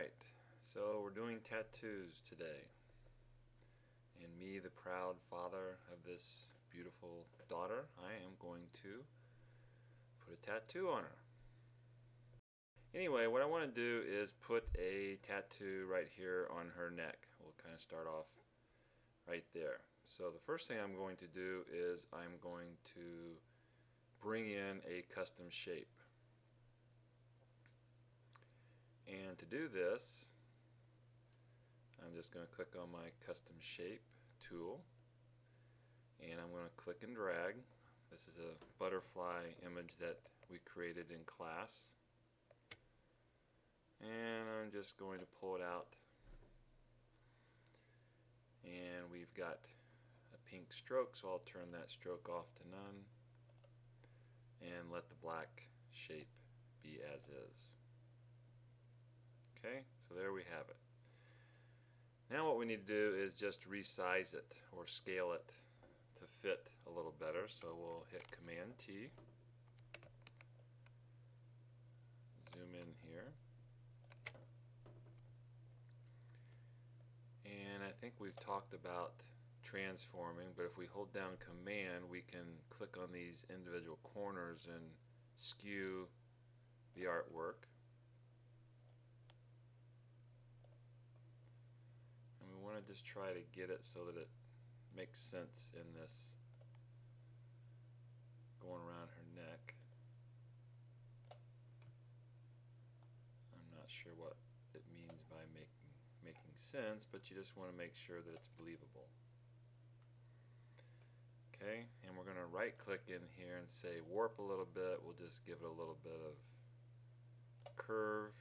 Alright, so we're doing tattoos today. And me, the proud father of this beautiful daughter, I am going to put a tattoo on her. Anyway, what I want to do is put a tattoo right here on her neck. We'll kind of start off right there. So the first thing I'm going to do is I'm going to bring in a custom shape. And to do this, I'm just going to click on my custom shape tool and I'm going to click and drag. This is a butterfly image that we created in class, and I'm just going to pull it out, and we've got a pink stroke, so I'll turn that stroke off to none and let the black shape be as is. Okay, so there we have it. Now what we need to do is just resize it or scale it to fit a little better. So we'll hit Command T, zoom in here, and I think we've talked about transforming, but if we hold down Command, we can click on these individual corners and skew the artwork. And we want to just try to get it so that it makes sense in this going around her neck. I'm not sure what it means by making sense, but you just want to make sure that it's believable. Okay, and we're going to right click in here and say warp a little bit. We'll just give it a little bit of curve.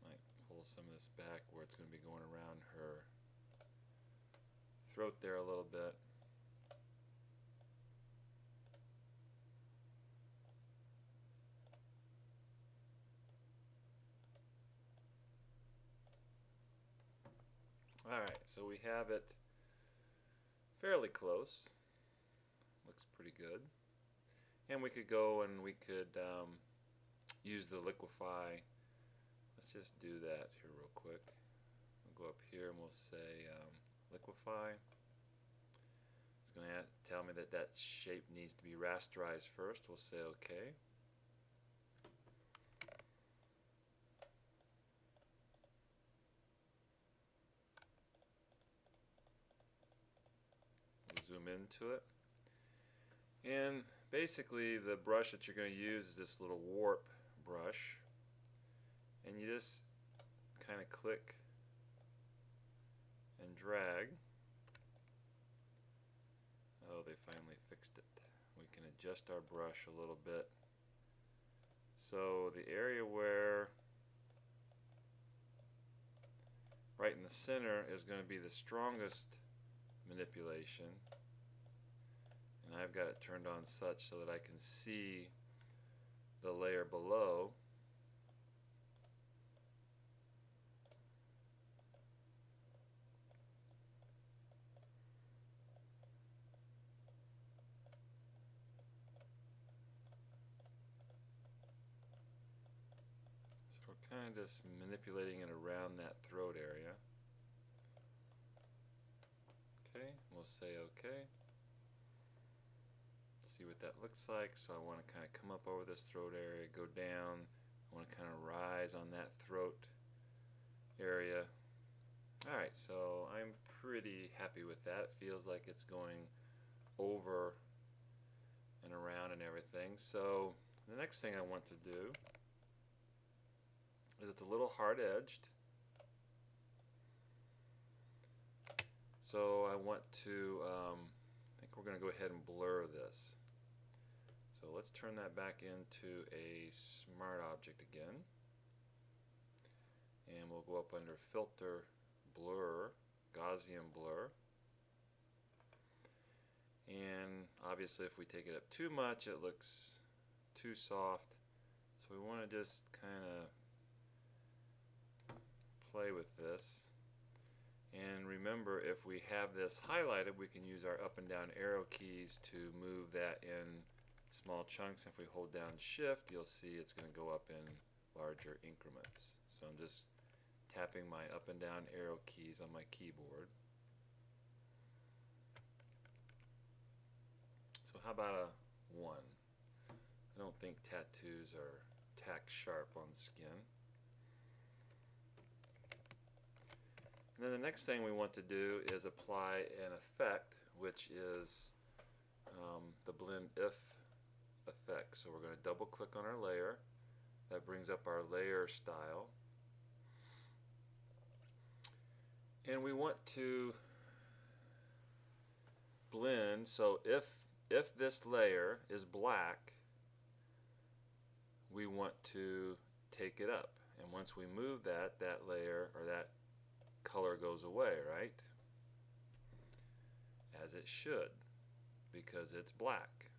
Might pull some of this back where it's going to be going around her throat there a little bit. Alright, so we have it fairly close. Looks pretty good. And we could go and we could use the liquify. Let's just do that here real quick. We'll go up here and we'll say liquify. It's going to tell me that that shape needs to be rasterized first. We'll say OK. We'll zoom into it. And basically the brush that you're going to use is this little warp brush. And you just kind of click and drag. Oh, they finally fixed it. We can adjust our brush a little bit. So the area where right in the center is going to be the strongest manipulation. And I've got it turned on such so that I can see the layer below. So we're kind of just manipulating it around that throat area. Okay, we'll say OK. See what that looks like. So I want to kind of come up over this throat area, go down. I want to kind of rise on that throat area. Alright, so I'm pretty happy with that. It feels like it's going over and around and everything. So the next thing I want to do is it's a little hard edged. So I want to, I think we're going to go ahead and blur this. So let's turn that back into a smart object again. And we'll go up under filter, blur, Gaussian blur. And obviously if we take it up too much it looks too soft. So we want to just kind of play with this. And remember, if we have this highlighted, we can use our up and down arrow keys to move that in small chunks. If we hold down shift, you'll see it's going to go up in larger increments. So I'm just tapping my up and down arrow keys on my keyboard. So how about a 1? I don't think tattoos are tack sharp on skin. And then the next thing we want to do is apply an effect, which is the blend if effect. So we're going to double click on our layer. That brings up our layer style. And we want to blend, so if this layer is black, we want to take it up. And once we move that layer or that color goes away, right? As it should, because it's black.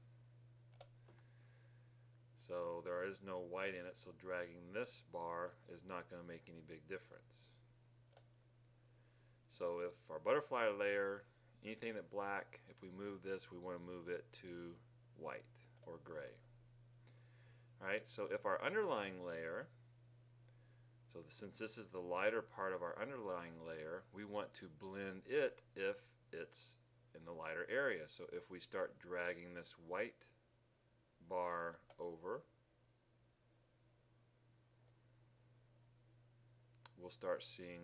So there is no white in it, so dragging this bar is not going to make any big difference. So if our butterfly layer, anything that black, if we move this, we want to move it to white or gray. Alright, so if our underlying layer, so since this is the lighter part of our underlying layer, we want to blend it if it's in the lighter area. So if we start dragging this white bar over, we'll start seeing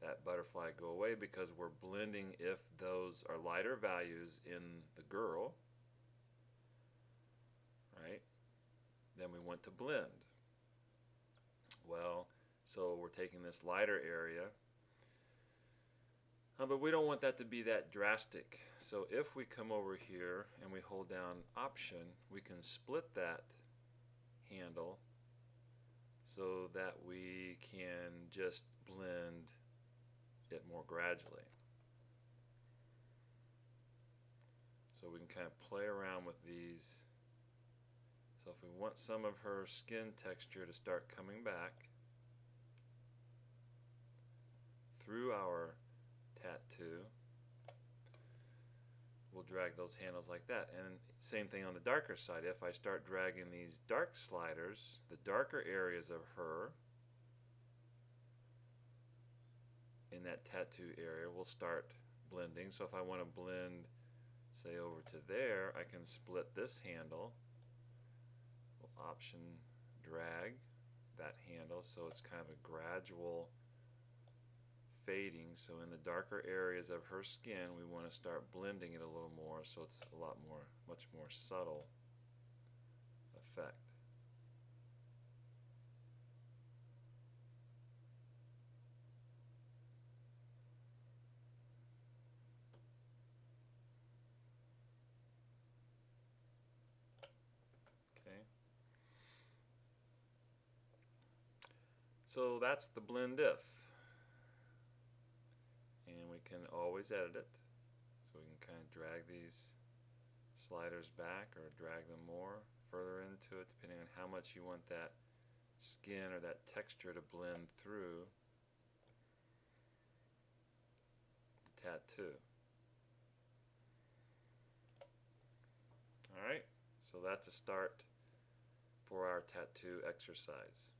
that butterfly go away because we're blending if those are lighter values in the girl, right? Then we want to blend. Well, so we're taking this lighter area, but we don't want that to be that drastic. So if we come over here and we hold down Option, we can split that handle so that we can just blend it more gradually. So we can kind of play around with these. So if we want some of her skin texture to start coming back through our tattoo, we'll drag those handles like that. And same thing on the darker side. If I start dragging these dark sliders, the darker areas of her in that tattoo area will start blending. So if I want to blend, say, over to there, I can split this handle. We'll Option drag that handle so it's kind of a gradual fading. So in the darker areas of her skin, we want to start blending it a little more so it's a lot more, much more subtle effect. Okay. So that's the blend if. And we can always edit it. So we can kind of drag these sliders back or drag them more further into it depending on how much you want that skin or that texture to blend through the tattoo. Alright, so that's a start for our tattoo exercise.